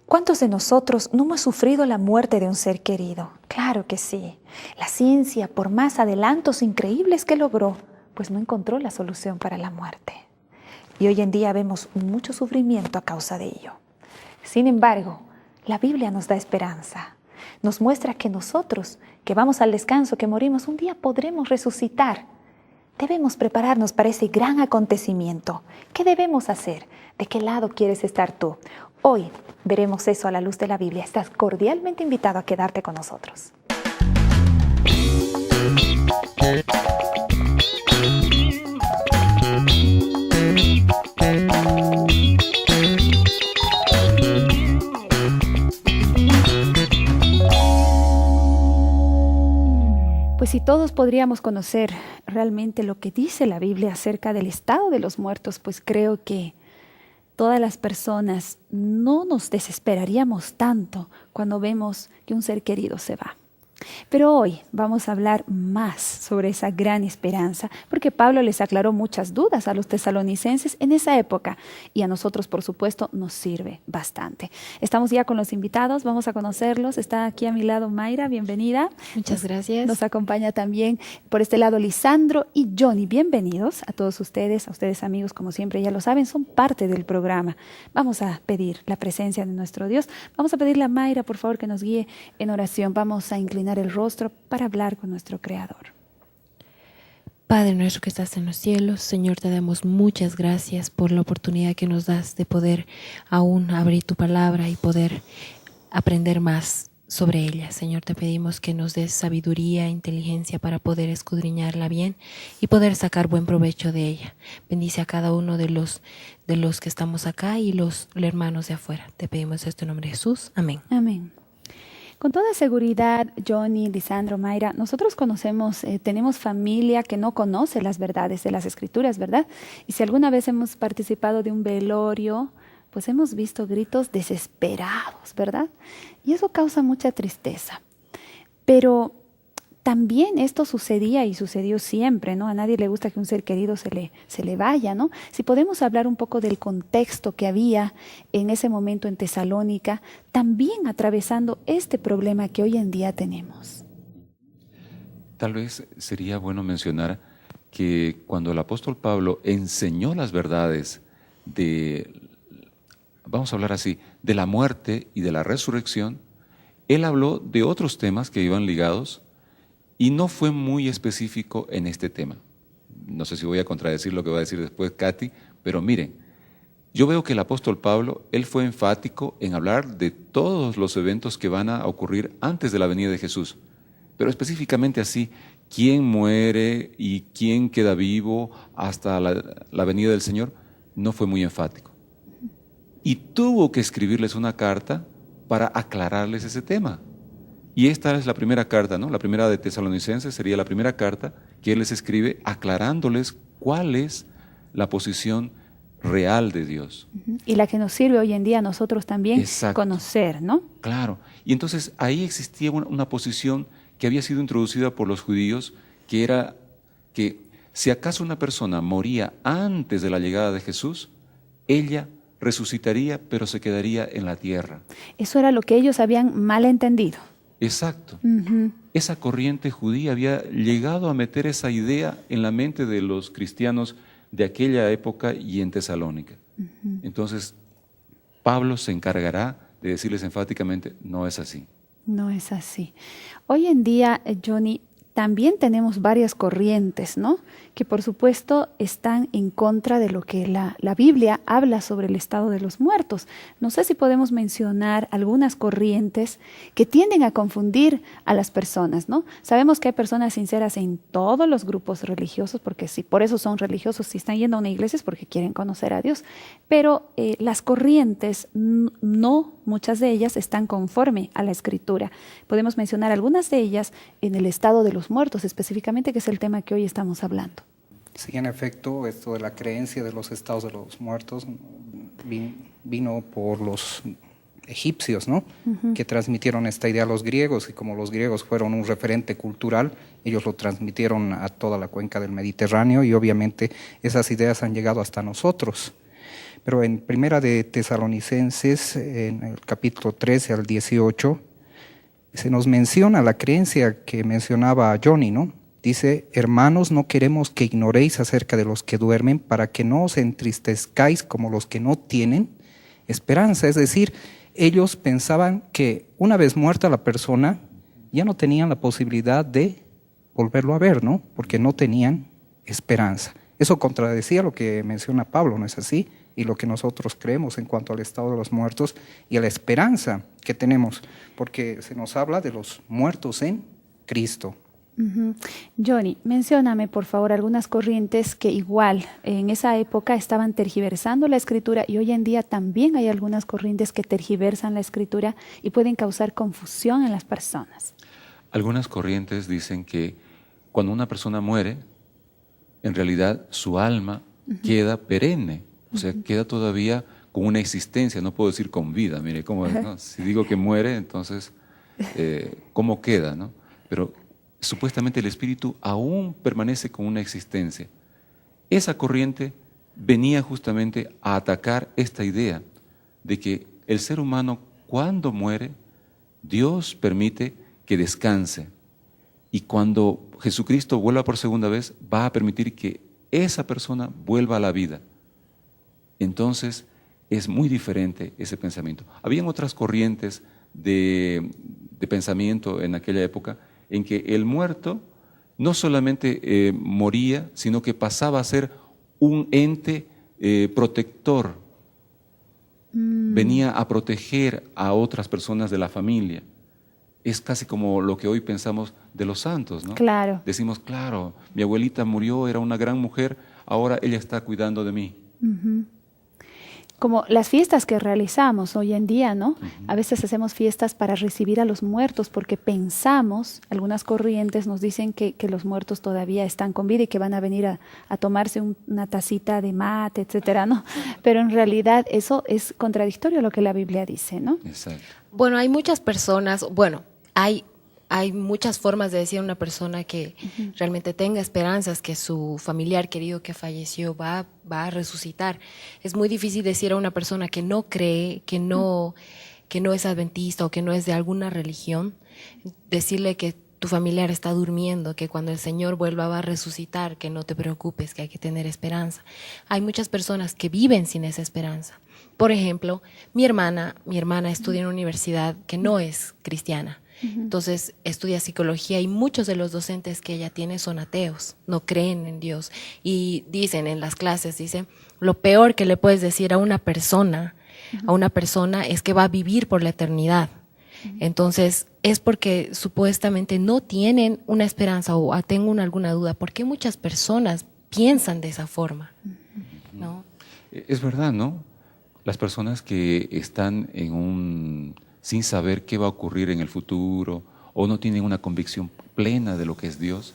¿Cuántos de nosotros no hemos sufrido la muerte de un ser querido? Claro que sí. La ciencia, por más adelantos increíbles que logró, pues no encontró la solución para la muerte. Y hoy en día vemos mucho sufrimiento a causa de ello. Sin embargo, la Biblia nos da esperanza. Nos muestra que nosotros, que vamos al descanso, que morimos, un día podremos resucitar. Debemos prepararnos para ese gran acontecimiento. ¿Qué debemos hacer? ¿De qué lado quieres estar tú? Hoy veremos eso a la luz de la Biblia. Estás cordialmente invitado a quedarte con nosotros. Pues si todos podríamos conocer realmente lo que dice la Biblia acerca del estado de los muertos, pues creo que todas las personas no nos desesperaríamos tanto cuando vemos que un ser querido se va. Pero hoy vamos a hablar más sobre esa gran esperanza, porque Pablo les aclaró muchas dudas a los tesalonicenses en esa época y a nosotros, por supuesto, nos sirve bastante. Estamos ya con los invitados, vamos a conocerlos. Está aquí a mi lado Mayra, bienvenida. Muchas gracias. Nos acompaña también por este lado Lisandro y Johnny. Bienvenidos a todos ustedes, amigos, como siempre ya lo saben, son parte del programa. Vamos a pedir la presencia de nuestro Dios. Vamos a pedirle a Mayra, por favor, que nos guíe en oración. Vamos a inclinar el rostro para hablar con nuestro Creador. Padre nuestro que estás en los cielos, Señor, te damos muchas gracias por la oportunidad que nos das de poder aún abrir tu palabra y poder aprender más sobre ella. Señor, te pedimos que nos des sabiduría e inteligencia para poder escudriñarla bien y poder sacar buen provecho de ella. Bendice a cada uno de los que estamos acá y los hermanos de afuera. Te pedimos esto en nombre de Jesús. Amén. Amén. Con toda seguridad, Johnny, Lisandro, Mayra, nosotros tenemos familia que no conoce las verdades de las Escrituras, ¿verdad? Y si alguna vez hemos participado de un velorio, pues hemos visto gritos desesperados, ¿verdad? Y eso causa mucha tristeza. Pero también esto sucedía y sucedió siempre, ¿no? A nadie le gusta que un ser querido se le vaya, ¿no? Si podemos hablar un poco del contexto que había en ese momento en Tesalónica, también atravesando este problema que hoy en día tenemos. Tal vez sería bueno mencionar que cuando el apóstol Pablo enseñó las verdades vamos a hablar así, de la muerte y de la resurrección, él habló de otros temas que iban ligados y no fue muy específico en este tema. No sé si voy a contradecir lo que va a decir después Katy, pero miren, yo veo que el apóstol Pablo, él fue enfático en hablar de todos los eventos que van a ocurrir antes de la venida de Jesús, pero específicamente así, quién muere y quién queda vivo hasta la venida del Señor, no fue muy enfático. Y tuvo que escribirles una carta para aclararles ese tema. Y esta es la primera carta, ¿no? La primera de Tesalonicenses sería la primera carta que él les escribe aclarándoles cuál es la posición real de Dios. Y la que nos sirve hoy en día a nosotros también Exacto. Conocer, ¿no? Claro. Y entonces ahí existía una posición que había sido introducida por los judíos, que era que si acaso una persona moría antes de la llegada de Jesús, ella resucitaría, pero se quedaría en la tierra. Eso era lo que ellos habían mal entendido. Exacto. Esa corriente judía había llegado a meter esa idea en la mente de los cristianos de aquella época y en Tesalónica. Entonces, Pablo se encargará de decirles enfáticamente, no es así. No es así. Hoy en día, Johnny, también tenemos varias corrientes, ¿no? Que por supuesto están en contra de lo que la Biblia habla sobre el estado de los muertos. No sé si podemos mencionar algunas corrientes que tienden a confundir a las personas, ¿no? Sabemos que hay personas sinceras en todos los grupos religiosos, porque si por eso son religiosos, si están yendo a una iglesia es porque quieren conocer a Dios. Pero las corrientes, no muchas de ellas están conforme a la Escritura. Podemos mencionar algunas de ellas en el estado de los muertos, específicamente, que es el tema que hoy estamos hablando. Sí, en efecto, esto de la creencia de los estados de los muertos vino por los egipcios, ¿no? Que transmitieron esta idea a los griegos, y como los griegos fueron un referente cultural, ellos lo transmitieron a toda la cuenca del Mediterráneo, y obviamente esas ideas han llegado hasta nosotros. Pero en Primera de Tesalonicenses, en el capítulo 13 al 18, se nos menciona la creencia que mencionaba Johnny, ¿no? Dice: hermanos, no queremos que ignoréis acerca de los que duermen, para que no os entristezcáis como los que no tienen esperanza. Es decir, ellos pensaban que una vez muerta la persona, ya no tenían la posibilidad de volverlo a ver, ¿no? Porque no tenían esperanza. Eso contradecía lo que menciona Pablo, ¿no es así? Y lo que nosotros creemos en cuanto al estado de los muertos y a la esperanza que tenemos, porque se nos habla de los muertos en Cristo. Ujú. Johnny, mencióname por favor algunas corrientes que igual en esa época estaban tergiversando la escritura, y hoy en día también hay algunas corrientes que tergiversan la escritura y pueden causar confusión en las personas. Algunas corrientes dicen que cuando una persona muere, en realidad su alma queda perenne, o sea, queda todavía con una existencia, no puedo decir con vida, mire cómo es, ¿no? Si digo que muere, entonces, ¿cómo queda, no? Pero supuestamente el espíritu aún permanece con una existencia. Esa corriente venía justamente a atacar esta idea de que el ser humano, cuando muere, Dios permite que descanse, y cuando Jesucristo vuelva por segunda vez, va a permitir que esa persona vuelva a la vida. Entonces es muy diferente ese pensamiento. Habían otras corrientes de pensamiento en aquella época en que el muerto no solamente moría, sino que pasaba a ser un ente protector. Venía a proteger a otras personas de la familia. Es casi como lo que hoy pensamos de los santos, ¿no? Claro. Decimos, claro, mi abuelita murió, era una gran mujer, ahora ella está cuidando de mí. Ujú. Como las fiestas que realizamos hoy en día, ¿no? A veces hacemos fiestas para recibir a los muertos porque pensamos, algunas corrientes nos dicen que los muertos todavía están con vida y que van a venir a tomarse una tacita de mate, etcétera, ¿no? Pero en realidad eso es contradictorio a lo que la Biblia dice, ¿no? Exacto. Bueno, hay muchas personas, hay muchas formas de decir a una persona que realmente tenga esperanzas que su familiar querido que falleció va a resucitar. Es muy difícil decir a una persona que no cree, que no es adventista o que no es de alguna religión, decirle que tu familiar está durmiendo, que cuando el Señor vuelva va a resucitar, que no te preocupes, que hay que tener esperanza. Hay muchas personas que viven sin esa esperanza. Por ejemplo, mi hermana estudia en una universidad que no es cristiana. Entonces estudia psicología y muchos de los docentes que ella tiene son ateos, no creen en Dios. Y dicen en las clases, lo peor que le puedes decir a una persona es que va a vivir por la eternidad. Entonces es porque supuestamente no tienen una esperanza o tengo alguna duda. ¿Por qué muchas personas piensan de esa forma? ¿No? Es verdad, ¿no? Las personas que están sin saber qué va a ocurrir en el futuro o no tienen una convicción plena de lo que es Dios,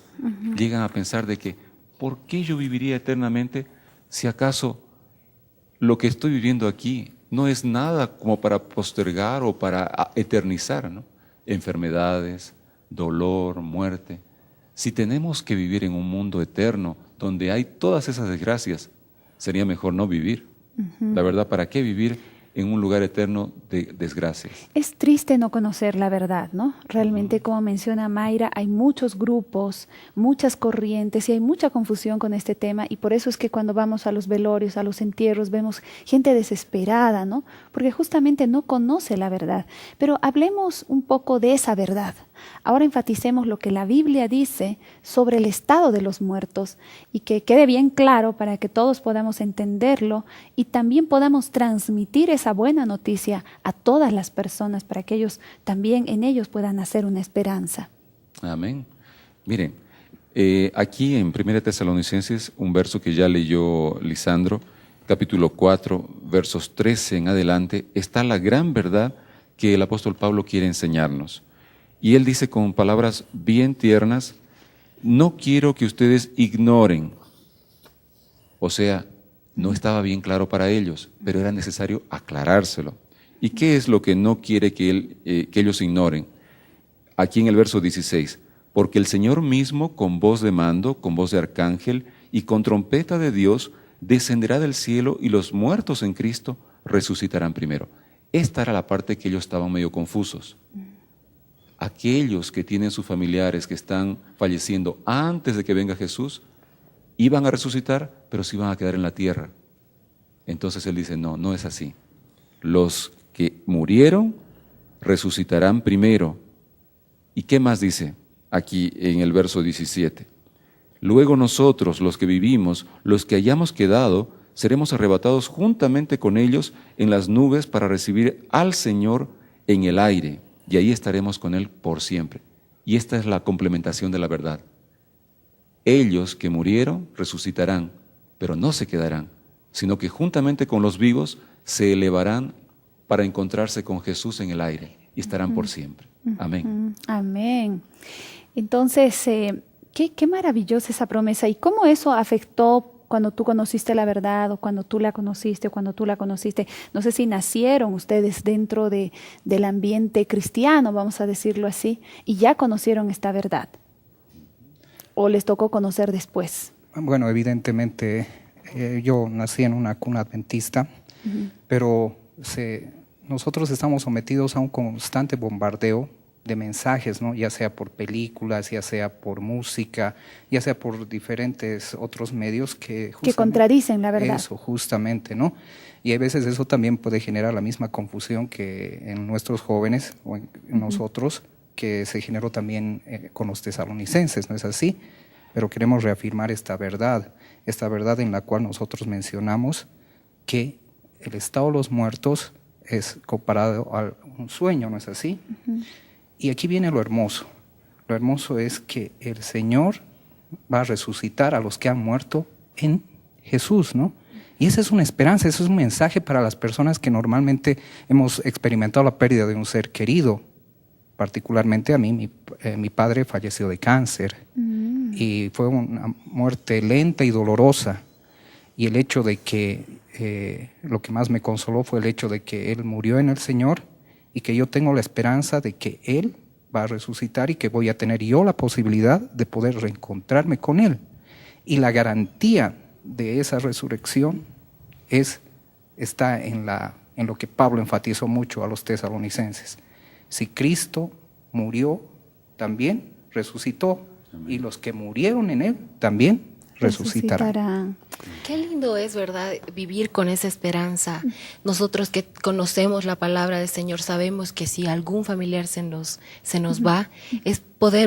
llegan a pensar de que ¿por qué yo viviría eternamente si acaso lo que estoy viviendo aquí no es nada como para postergar o para eternizar, ¿no? Enfermedades, dolor, muerte. Si tenemos que vivir en un mundo eterno donde hay todas esas desgracias, sería mejor no vivir. La verdad, ¿para qué vivir en un lugar eterno de desgracias? Es triste no conocer la verdad, ¿no? Realmente, como menciona Mayra, hay muchos grupos, muchas corrientes y hay mucha confusión con este tema, y por eso es que cuando vamos a los velorios, a los entierros, vemos gente desesperada, ¿no? Porque justamente no conoce la verdad. Pero hablemos un poco de esa verdad. Ahora enfaticemos lo que la Biblia dice sobre el estado de los muertos y que quede bien claro para que todos podamos entenderlo y también podamos transmitir esa buena noticia a todas las personas para que ellos también en ellos puedan hacer una esperanza. Amén. Miren, aquí en 1 Tesalonicenses, un verso que ya leyó Lisandro, capítulo 4, versos 13 en adelante, está la gran verdad que el apóstol Pablo quiere enseñarnos. Y él dice con palabras bien tiernas, no quiero que ustedes ignoren. O sea, no estaba bien claro para ellos, pero era necesario aclarárselo. ¿Y qué es lo que no quiere que ellos ignoren? Aquí en el verso 16, porque el Señor mismo con voz de mando, con voz de arcángel y con trompeta de Dios descenderá del cielo y los muertos en Cristo resucitarán primero. Esta era la parte que ellos estaban medio confusos. Aquellos que tienen sus familiares que están falleciendo antes de que venga Jesús, iban a resucitar, pero se iban a quedar en la tierra. Entonces él dice, no, no es así. Los que murieron resucitarán primero. ¿Y qué más dice aquí en el verso 17? Luego nosotros, los que vivimos, los que hayamos quedado, seremos arrebatados juntamente con ellos en las nubes para recibir al Señor en el aire, y ahí estaremos con Él por siempre. Y esta es la complementación de la verdad. Ellos que murieron resucitarán, pero no se quedarán, sino que juntamente con los vivos se elevarán para encontrarse con Jesús en el aire y estarán por siempre. Amén. Amén. Entonces, qué maravillosa esa promesa. ¿Y cómo eso afectó cuando tú conociste la verdad, o cuando tú la conociste, o cuando tú la conociste? No sé si nacieron ustedes dentro del ambiente cristiano, vamos a decirlo así, y ya conocieron esta verdad, o les tocó conocer después. Bueno, evidentemente yo nací en una cuna adventista, pero nosotros estamos sometidos a un constante bombardeo de mensajes, ¿no? Ya sea por películas, ya sea por música, ya sea por diferentes otros medios que contradicen la verdad. Eso, justamente, ¿no? Y a veces eso también puede generar la misma confusión que en nuestros jóvenes o en nosotros, que se generó también con los tesalonicenses, ¿no es así? Pero queremos reafirmar esta verdad en la cual nosotros mencionamos que el estado de los muertos es comparado a un sueño, ¿no es así? Y aquí viene lo hermoso. Lo hermoso es que el Señor va a resucitar a los que han muerto en Jesús, ¿no? Y esa es una esperanza, eso es un mensaje para las personas que normalmente hemos experimentado la pérdida de un ser querido. Particularmente a mí, mi padre falleció de cáncer y fue una muerte lenta y dolorosa. Y el hecho de que, lo que más me consoló fue el hecho de que él murió en el Señor y que yo tengo la esperanza de que Él va a resucitar y que voy a tener yo la posibilidad de poder reencontrarme con Él. Y la garantía de esa resurrección está en lo que Pablo enfatizó mucho a los tesalonicenses. Si Cristo murió, también resucitó. Amén. Y los que murieron en Él también resucitarán. Qué lindo es, ¿verdad?, vivir con esa esperanza. Nosotros que conocemos la palabra del Señor sabemos que si algún familiar se nos va,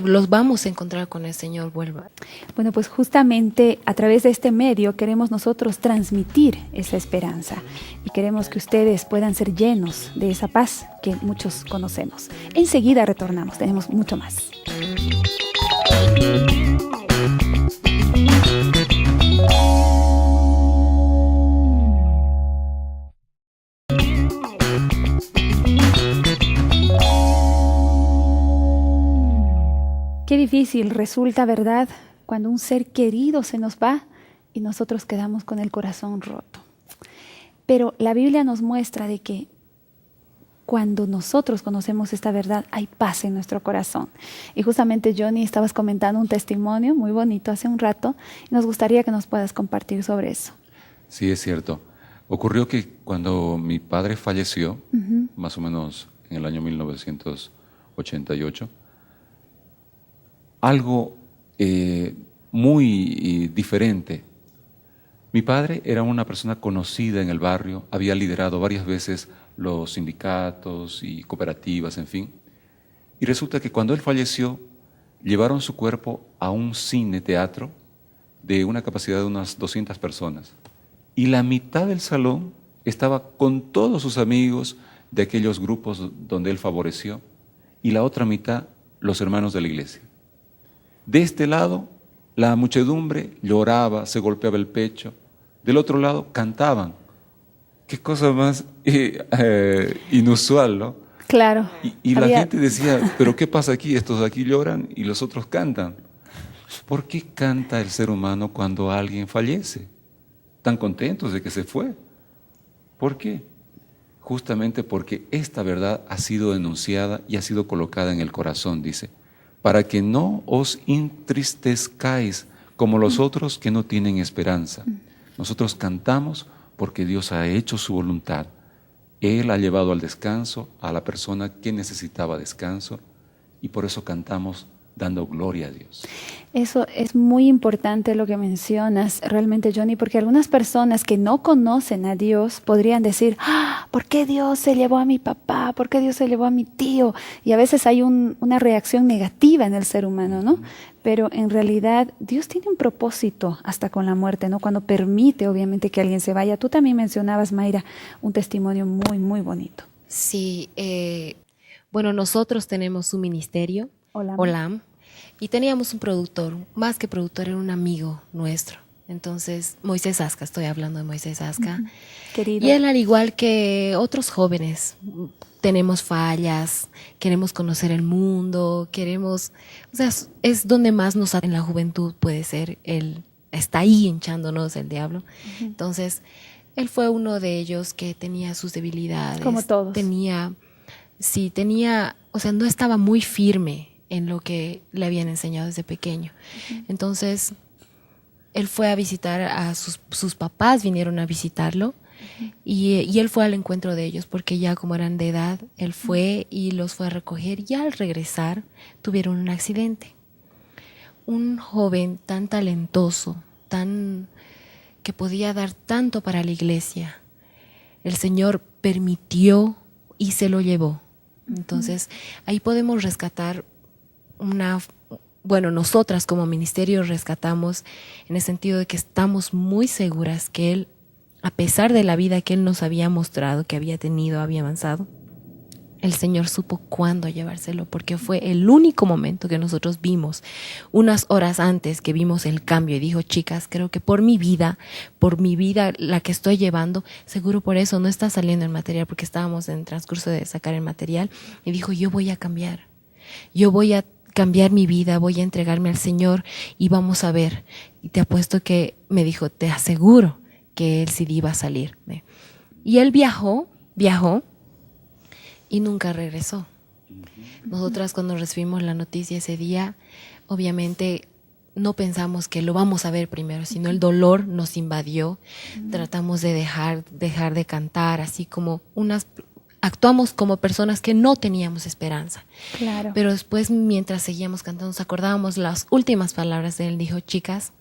los vamos a encontrar con el Señor. Vuelva. Bueno, pues justamente a través de este medio queremos nosotros transmitir esa esperanza y queremos que ustedes puedan ser llenos de esa paz que muchos conocemos. Enseguida retornamos, tenemos mucho más. Qué difícil resulta, ¿verdad?, cuando un ser querido se nos va y nosotros quedamos con el corazón roto. Pero la Biblia nos muestra de que cuando nosotros conocemos esta verdad, hay paz en nuestro corazón. Y justamente, Johnny, estabas comentando un testimonio muy bonito hace un rato y nos gustaría que nos puedas compartir sobre eso. Sí, es cierto. Ocurrió que cuando mi padre falleció, más o menos en el año 1988, algo muy diferente. Mi padre era una persona conocida en el barrio, había liderado varias veces los sindicatos y cooperativas, en fin. Y resulta que cuando él falleció, llevaron su cuerpo a un cine-teatro de una capacidad de unas 200 personas. Y la mitad del salón estaba con todos sus amigos de aquellos grupos donde él favoreció, y la otra mitad, los hermanos de la iglesia. De este lado, la muchedumbre lloraba, se golpeaba el pecho. Del otro lado, cantaban. Qué cosa más inusual, ¿no? Claro. Y la gente decía, ¿pero qué pasa aquí? Estos de aquí lloran y los otros cantan. ¿Por qué canta el ser humano cuando alguien fallece? Tan contentos de que se fue. ¿Por qué? Justamente porque esta verdad ha sido denunciada y ha sido colocada en el corazón, dice, para que no os entristezcáis como los otros que no tienen esperanza. Nosotros cantamos porque Dios ha hecho su voluntad. Él ha llevado al descanso a la persona que necesitaba descanso y por eso cantamos dando gloria a Dios. Eso es muy importante lo que mencionas realmente, Johnny, porque algunas personas que no conocen a Dios podrían decir, ¿por qué Dios se llevó a mi papá? ¿Por qué Dios se llevó a mi tío? Y a veces hay una reacción negativa en el ser humano, ¿no? Pero en realidad Dios tiene un propósito hasta con la muerte, ¿no? Cuando permite, obviamente, que alguien se vaya. Tú también mencionabas, Mayra, un testimonio muy, muy bonito. Sí, bueno, nosotros tenemos un ministerio, Olam, y teníamos un productor, más que productor, era un amigo nuestro. Entonces, Moisés Asca, estoy hablando de Moisés Asca. Querido. Y él, al igual que otros jóvenes, tenemos fallas, queremos conocer el mundo, queremos, o sea, es donde más nos en la juventud puede ser, él está ahí hinchándonos el diablo. Entonces, él fue uno de ellos que tenía sus debilidades. Como todos. Tenía, o sea, no estaba muy firme en lo que le habían enseñado desde pequeño. Entonces, él fue a visitar a sus papás, vinieron a visitarlo, y él fue al encuentro de ellos, porque ya como eran de edad, él fue y los fue a recoger, y al regresar tuvieron un accidente. Un joven tan talentoso, que podía dar tanto para la iglesia, el Señor permitió y se lo llevó. Entonces, ahí podemos rescatar nosotras como ministerio rescatamos en el sentido de que estamos muy seguras que Él, a pesar de la vida que Él nos había mostrado, que había tenido, había avanzado, el Señor supo cuándo llevárselo, porque fue el único momento que nosotros vimos, unas horas antes que vimos el cambio, y dijo, chicas, creo que por mi vida la que estoy llevando, seguro por eso no está saliendo el material, porque estábamos en transcurso de sacar el material, y dijo, yo voy a cambiar mi vida, voy a entregarme al Señor y vamos a ver. Y te apuesto que me dijo, te aseguro que él sí iba a salir. Y él viajó y nunca regresó. Nosotras cuando recibimos la noticia ese día, obviamente no pensamos que lo vamos a ver primero, sino el dolor nos invadió. Tratamos de dejar de cantar, así como actuamos como personas que no teníamos esperanza. Claro. Pero después, mientras seguíamos cantando, nos acordábamos las últimas palabras de él. Dijo, chicas,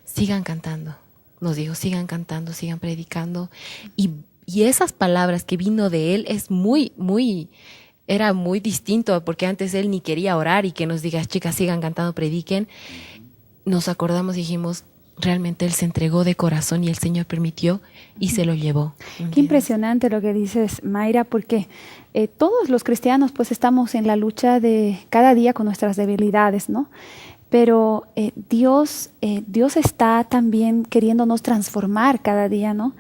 sigan cantando. Nos dijo, sigan cantando, sigan predicando. Y esas palabras que vino de él era muy distinto, porque antes él ni quería orar y que nos diga, chicas, sigan cantando, prediquen. Nos acordamos y dijimos, realmente él se entregó de corazón y el Señor permitió y se lo llevó. Qué impresionante lo que dices, Mayra, porque todos los cristianos pues estamos en la lucha de cada día con nuestras debilidades, ¿no? Pero Dios está también queriéndonos transformar cada día, ¿no?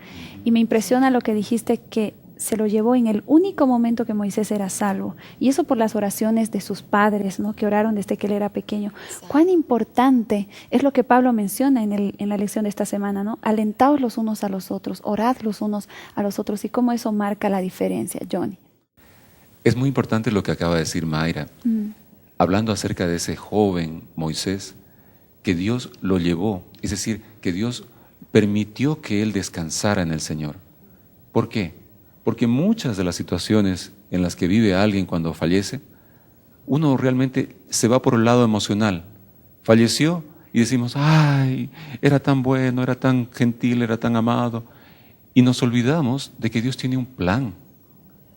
Y me impresiona lo que dijiste, que se lo llevó en el único momento que Moisés era salvo. Y eso por las oraciones de sus padres, ¿no? Que oraron desde que él era pequeño. Exacto. Cuán importante es lo que Pablo menciona en la lección de esta semana, ¿no? Alentaos los unos a los otros, orad los unos a los otros. Y cómo eso marca la diferencia, Johnny. Es muy importante lo que acaba de decir Mayra. Hablando acerca de ese joven Moisés, que Dios lo llevó, es decir, que Dios permitió que él descansara en el Señor. ¿Por qué? Porque muchas de las situaciones en las que vive alguien cuando fallece, uno realmente se va por el lado emocional. Falleció y decimos, ay, era tan bueno, era tan gentil, era tan amado. Y nos olvidamos de que Dios tiene un plan.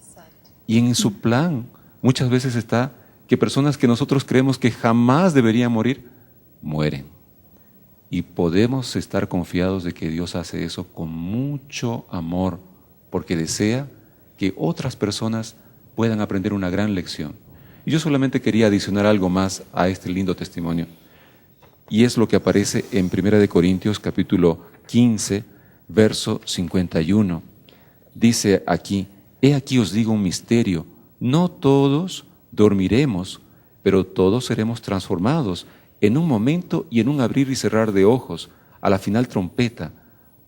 Exacto. Y en su plan muchas veces está que personas que nosotros creemos que jamás deberían morir, mueren. Y podemos estar confiados de que Dios hace eso con mucho amor, porque desea que otras personas puedan aprender una gran lección. Y yo solamente quería adicionar algo más a este lindo testimonio, y es lo que aparece en 1 Corintios capítulo 15, verso 51. Dice aquí, he aquí os digo un misterio, no todos dormiremos, pero todos seremos transformados en un momento y en un abrir y cerrar de ojos, a la final trompeta,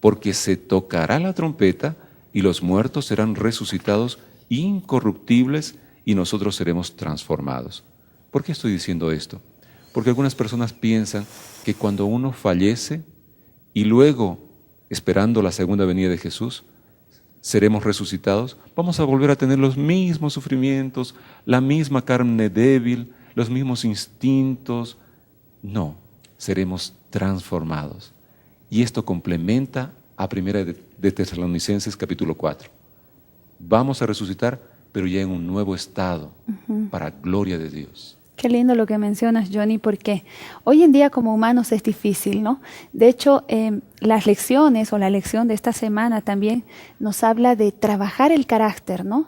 porque se tocará la trompeta y los muertos serán resucitados incorruptibles y nosotros seremos transformados. ¿Por qué estoy diciendo esto? Porque algunas personas piensan que cuando uno fallece y luego esperando la segunda venida de Jesús, seremos resucitados, vamos a volver a tener los mismos sufrimientos, la misma carne débil, los mismos instintos. No, seremos transformados. Y esto complementa a Primera de Tesalonicenses capítulo 4. Vamos a resucitar, pero ya en un nuevo estado, para gloria de Dios. Qué lindo lo que mencionas, Johnny, porque hoy en día como humanos es difícil, ¿no? De hecho, las lecciones o la lección de esta semana también nos habla de trabajar el carácter, ¿no?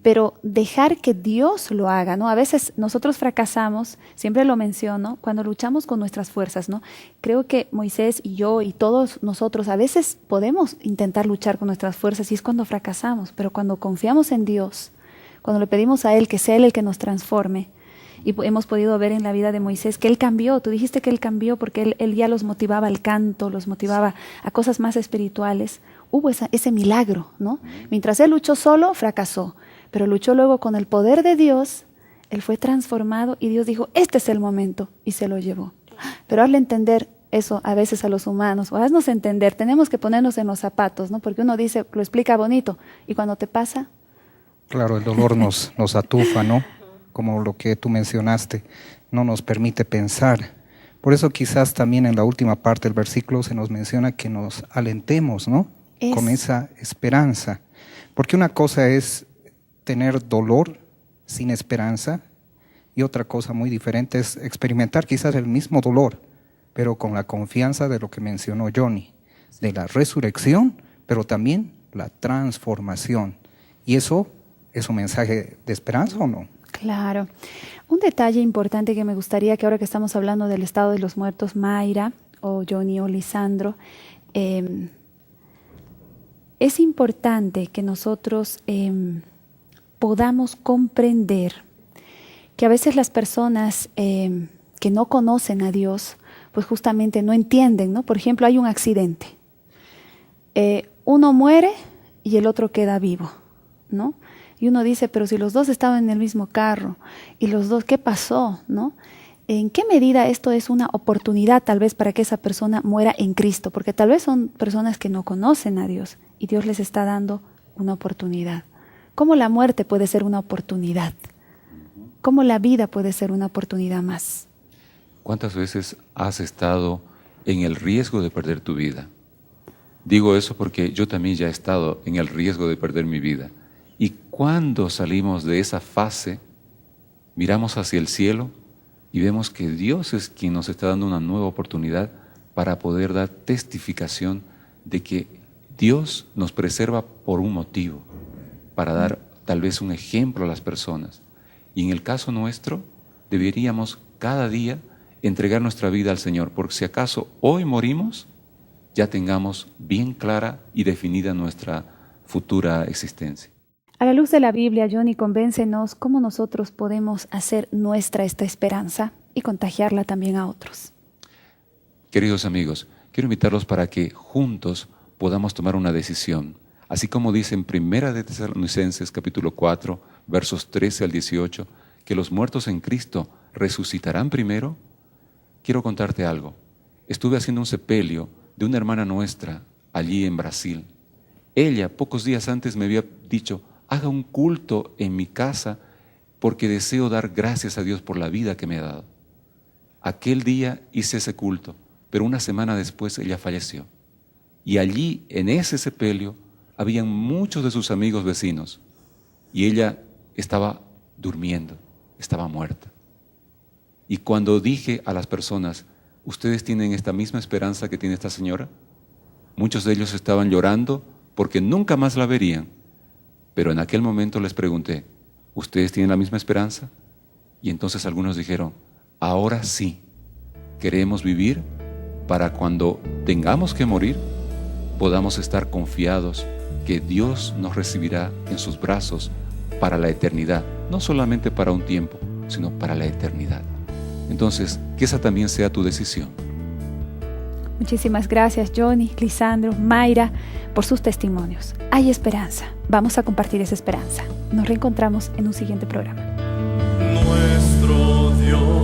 Pero dejar que Dios lo haga, ¿no? A veces nosotros fracasamos, siempre lo menciono, cuando luchamos con nuestras fuerzas, ¿no? Creo que Moisés y yo y todos nosotros a veces podemos intentar luchar con nuestras fuerzas y es cuando fracasamos, pero cuando confiamos en Dios, cuando le pedimos a Él que sea Él el que nos transforme, y hemos podido ver en la vida de Moisés que él cambió. Tú dijiste que él cambió porque él ya los motivaba al canto, los motivaba a cosas más espirituales. Hubo ese milagro, ¿no? Mientras él luchó solo, fracasó. Pero luchó luego con el poder de Dios, él fue transformado y Dios dijo, este es el momento, y se lo llevó. Pero hazle entender eso a veces a los humanos, o haznos entender, tenemos que ponernos en los zapatos, ¿no? Porque uno dice, lo explica bonito, y cuando te pasa... Claro, el dolor nos atufa, ¿no? Como lo que tú mencionaste, no nos permite pensar. Por eso quizás también en la última parte del versículo se nos menciona que nos alentemos, ¿no? Con esa esperanza. Porque una cosa es tener dolor sin esperanza y otra cosa muy diferente es experimentar quizás el mismo dolor, pero con la confianza de lo que mencionó Johnny, de la resurrección, pero también la transformación. ¿Y eso es un mensaje de esperanza o no? Claro. Un detalle importante que me gustaría que ahora que estamos hablando del estado de los muertos, Mayra o Johnny o Lisandro, es importante que nosotros podamos comprender que a veces las personas que no conocen a Dios, pues justamente no entienden, ¿no? Por ejemplo, hay un accidente. Uno muere y el otro queda vivo, ¿no? Y uno dice, pero si los dos estaban en el mismo carro y los dos, ¿qué pasó? ¿No? ¿En qué medida esto es una oportunidad tal vez para que esa persona muera en Cristo? Porque tal vez son personas que no conocen a Dios y Dios les está dando una oportunidad. ¿Cómo la muerte puede ser una oportunidad? ¿Cómo la vida puede ser una oportunidad más? ¿Cuántas veces has estado en el riesgo de perder tu vida? Digo eso porque yo también ya he estado en el riesgo de perder mi vida. Y cuando salimos de esa fase, miramos hacia el cielo y vemos que Dios es quien nos está dando una nueva oportunidad para poder dar testificación de que Dios nos preserva por un motivo, para dar tal vez un ejemplo a las personas. Y en el caso nuestro, deberíamos cada día entregar nuestra vida al Señor, porque si acaso hoy morimos, ya tengamos bien clara y definida nuestra futura existencia. A la luz de la Biblia, Johnny, convéncenos cómo nosotros podemos hacer nuestra esta esperanza y contagiarla también a otros. Queridos amigos, quiero invitarlos para que juntos podamos tomar una decisión. Así como dice en Primera de Tesalonicenses capítulo 4, versos 13 al 18, que los muertos en Cristo resucitarán primero, quiero contarte algo. Estuve haciendo un sepelio de una hermana nuestra allí en Brasil. Ella, pocos días antes, me había dicho, haga un culto en mi casa porque deseo dar gracias a Dios por la vida que me ha dado. Aquel día hice ese culto, pero una semana después ella falleció. Y allí, en ese sepelio, habían muchos de sus amigos vecinos y ella estaba durmiendo, estaba muerta. Y cuando dije a las personas, ¿ustedes tienen esta misma esperanza que tiene esta señora? Muchos de ellos estaban llorando porque nunca más la verían. Pero en aquel momento les pregunté, ¿ustedes tienen la misma esperanza? Y entonces algunos dijeron, ahora sí, queremos vivir para cuando tengamos que morir, podamos estar confiados que Dios nos recibirá en sus brazos para la eternidad, no solamente para un tiempo, sino para la eternidad. Entonces, que esa también sea tu decisión. Muchísimas gracias, Johnny, Lisandro, Mayra, por sus testimonios. Hay esperanza. Vamos a compartir esa esperanza. Nos reencontramos en un siguiente programa. Nuestro Dios.